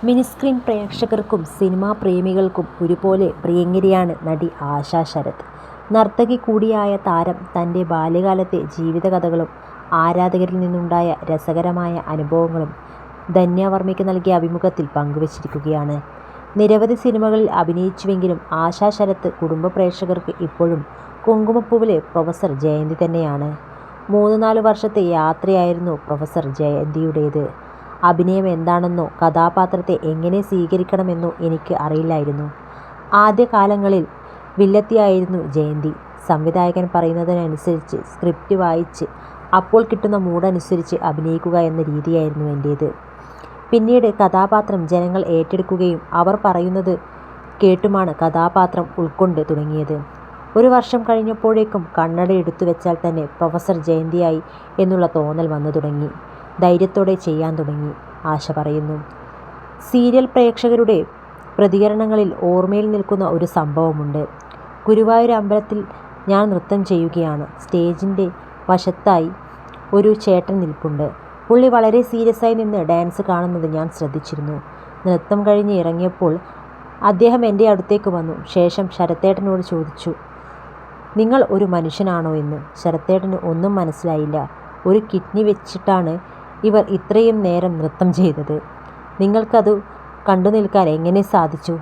Mini screen പ്രേക്ഷകർക്കും cinema പ്രേമികൾക്കും ഒരുപോലെ പ്രിയങ്കരിയാണ് നടി ആശ ശരത്. നർത്തകി കൂടിയായ താരം തൻ്റെ ബാല്യകാലത്തെ ജീവിതകഥകളും ആരാധകരിൽ നിന്നുണ്ടായ രസകരമായ അനുഭവങ്ങളും ധന്യ വർമ്മയ്ക്ക് നൽകിയ അഭിമുഖത്തിൽ പങ്കുവച്ചിരിക്കുകയാണ്. നിരവധി സിനിമകളിൽ അഭിനയിച്ചുവെങ്കിലും ആശ ശരത് കുടുംബ പ്രേക്ഷകർക്ക് ഇപ്പോഴും കുങ്കുമപ്പൂവിലെ പ്രൊഫസർ ജയന്തി തന്നെയാണ്. 3-4 വർഷത്തെ യാത്രയായിരുന്നു പ്രൊഫസർ ജയന്തിയുടേത്. അഭിനയം എന്താണെന്നോ കഥാപാത്രത്തെ എങ്ങനെ സ്വീകരിക്കണമെന്നോ എനിക്ക് അറിയില്ലായിരുന്നു. ആദ്യകാലങ്ങളിൽ വില്ലത്തിയായിരുന്നു ജയന്തി. സംവിധായകൻ പറയുന്നതിനനുസരിച്ച് സ്ക്രിപ്റ്റ് വായിച്ച് അപ്പോൾ കിട്ടുന്ന മൂഡനുസരിച്ച് അഭിനയിക്കുക എന്ന രീതിയായിരുന്നു എൻ്റേത്. പിന്നീട് കഥാപാത്രം ജനങ്ങൾ ഏറ്റെടുക്കുകയും അവർ പറയുന്നത് കേട്ടുമാണ് കഥാപാത്രം ഉൾക്കൊണ്ട് തുടങ്ങിയത്. 1 വർഷം കഴിഞ്ഞപ്പോഴേക്കും കണ്ണട എടുത്തു വെച്ചാൽ തന്നെ പ്രൊഫസർ ജയന്തിയായി എന്നുള്ള തോന്നൽ വന്നു തുടങ്ങി. ധൈര്യത്തോടെ ചെയ്യാൻ തുടങ്ങി, ആശ പറയുന്നു. സീരിയൽ പ്രേക്ഷകരുടെ പ്രതികരണങ്ങളിൽ ഓർമ്മയിൽ നിൽക്കുന്ന ഒരു സംഭവമുണ്ട്. ഗുരുവായൂർ അമ്പലത്തിൽ ഞാൻ നൃത്തം ചെയ്യുകയാണ്. സ്റ്റേജിൻ്റെ വശത്തായി ഒരു ചേട്ടൻ നിൽപ്പുണ്ട്. പുള്ളി വളരെ സീരിയസായി നിന്ന് ഡാൻസ് കാണുന്നത് ഞാൻ ശ്രദ്ധിച്ചിരുന്നു. നൃത്തം കഴിഞ്ഞ് ഇറങ്ങിയപ്പോൾ അദ്ദേഹം എൻ്റെ അടുത്തേക്ക് വന്നു. ശേഷം ശരത്തേട്ടനോട് ചോദിച്ചു, നിങ്ങൾ ഒരു മനുഷ്യനാണോ എന്ന്. ശരത്തേട്ടന് ഒന്നും മനസ്സിലായില്ല. ഒരു കിഡ്നി വെച്ചിട്ടാണ് ഇവർ ഇത്രയും നേരം നൃത്തം ചെയ്തത്. നിങ്ങൾക്കത് കണ്ടു നിൽക്കാൻ എങ്ങനെ സാധിച്ചു?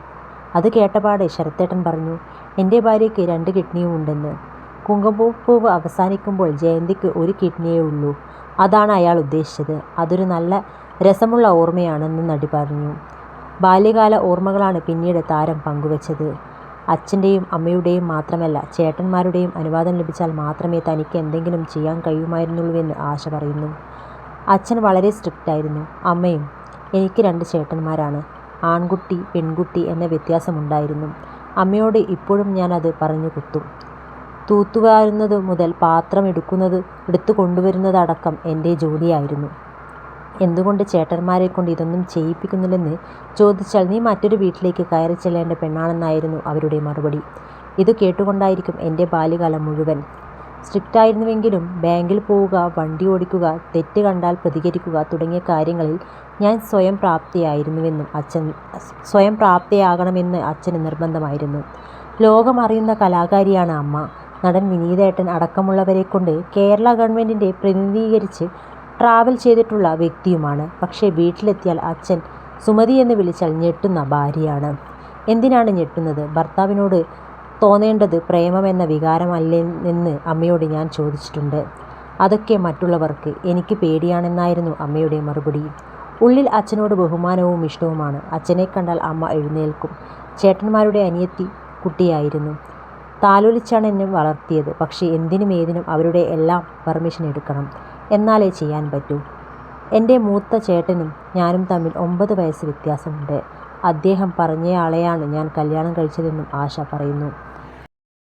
അത് കേട്ടപാടെ ശരത്തേട്ടൻ പറഞ്ഞു, എൻ്റെ ഭാര്യയ്ക്ക് 2 കിഡ്നിയും ഉണ്ടെന്ന്. കുങ്കുമപ്പൂവ് അവസാനിക്കുമ്പോൾ ജയന്തിക്ക് 1 കിഡ്നിയേ ഉള്ളൂ. അതാണ് അയാൾ ഉദ്ദേശിച്ചത്. അതൊരു നല്ല രസമുള്ള ഓർമ്മയാണെന്ന് നടി പറഞ്ഞു. ബാല്യകാല ഓർമ്മകളാണ് പിന്നീട് താരം പങ്കുവച്ചത്. അച്ഛൻ്റെയും അമ്മയുടെയും മാത്രമല്ല ചേട്ടന്മാരുടെയും അനുവാദം ലഭിച്ചാൽ മാത്രമേ തനിക്ക് എന്തെങ്കിലും ചെയ്യാൻ കഴിയുമായിരുന്നുള്ളൂവെന്ന് ആശ പറയുന്നു. അച്ഛൻ വളരെ സ്ട്രിക്റ്റ് ആയിരുന്നു. അമ്മയും. എനിക്ക് 2 ചേട്ടന്മാരാണ്. ആൺകുട്ടി പെൺകുട്ടി എന്ന വ്യത്യാസമുണ്ടായിരുന്നു. അമ്മയോട് ഇപ്പോഴും ഞാൻ അത് പറഞ്ഞു കുത്തും. തൂത്തുവാരുന്നത് മുതൽ പാത്രം എടുത്തു കൊണ്ടുവരുന്നതടക്കം എൻ്റെ ജോലിയായിരുന്നു. എന്തുകൊണ്ട് ചേട്ടന്മാരെ കൊണ്ട് ഇതൊന്നും ചെയ്യിപ്പിക്കുന്നില്ലെന്ന് ചോദിച്ചാൽ നീ മറ്റൊരു വീട്ടിലേക്ക് കയറി ചെല്ലേണ്ട പെണ്ണാണെന്നായിരുന്നു അവരുടെ മറുപടി. ഇത് കേട്ടുകൊണ്ടായിരിക്കും എൻ്റെ ബാല്യകാലം മുഴുവൻ. സ്ട്രിക്റ്റായിരുന്നുവെങ്കിലും ബാങ്കിൽ പോവുക, വണ്ടി ഓടിക്കുക, തെറ്റ് കണ്ടാൽ പ്രതികരിക്കുക തുടങ്ങിയ കാര്യങ്ങളിൽ ഞാൻ സ്വയം പ്രാപ്തയാകണമെന്ന് അച്ഛന് നിർബന്ധമായിരുന്നു. ലോകം അറിയുന്ന കലാകാരിയാണ് അമ്മ. നടൻ വിനീതേട്ടൻ അടക്കമുള്ളവരെക്കൊണ്ട് കേരള ഗവൺമെൻറ്റിൻ്റെ പ്രതിനിധീകരിച്ച് ട്രാവൽ ചെയ്തിട്ടുള്ള വ്യക്തിയുമാണ്. പക്ഷേ വീട്ടിലെത്തിയാൽ അച്ഛൻ സുമതി എന്ന് വിളിച്ചാൽ ഞെട്ടുന്ന ഭാര്യയാണ്. എന്തിനാണ് ഞെട്ടുന്നത്? ഭർത്താവിനോട് തോന്നേണ്ടത് പ്രേമമെന്ന വികാരമല്ലെന്ന് അമ്മയോട് ഞാൻ ചോദിച്ചിട്ടുണ്ട്. അതൊക്കെ മറ്റുള്ളവർക്ക്, എനിക്ക് പേടിയാണെന്നായിരുന്നു അമ്മയുടെ മറുപടി. ഉള്ളിൽ അച്ഛനോട് ബഹുമാനവും ഇഷ്ടവുമാണ്. അച്ഛനെ കണ്ടാൽ അമ്മ എഴുന്നേൽക്കും. ചേട്ടന്മാരുടെ അനിയത്തി കുട്ടിയായിരുന്നു. താലോലിച്ചാണ് എന്നെ വളർത്തിയത്. പക്ഷേ എന്തിനും ഏതിനും അവരുടെ എല്ലാം പെർമിഷൻ എടുക്കണം. എന്നാലേ ചെയ്യാൻ പറ്റൂ. എൻ്റെ മൂത്ത ചേട്ടനും ഞാനും തമ്മിൽ 9 വയസ്സ് വ്യത്യാസമുണ്ട്. അദ്ദേഹം പറഞ്ഞയാളെയാണ് ഞാൻ കല്യാണം കഴിച്ചതെന്നും ആശ പറയുന്നു.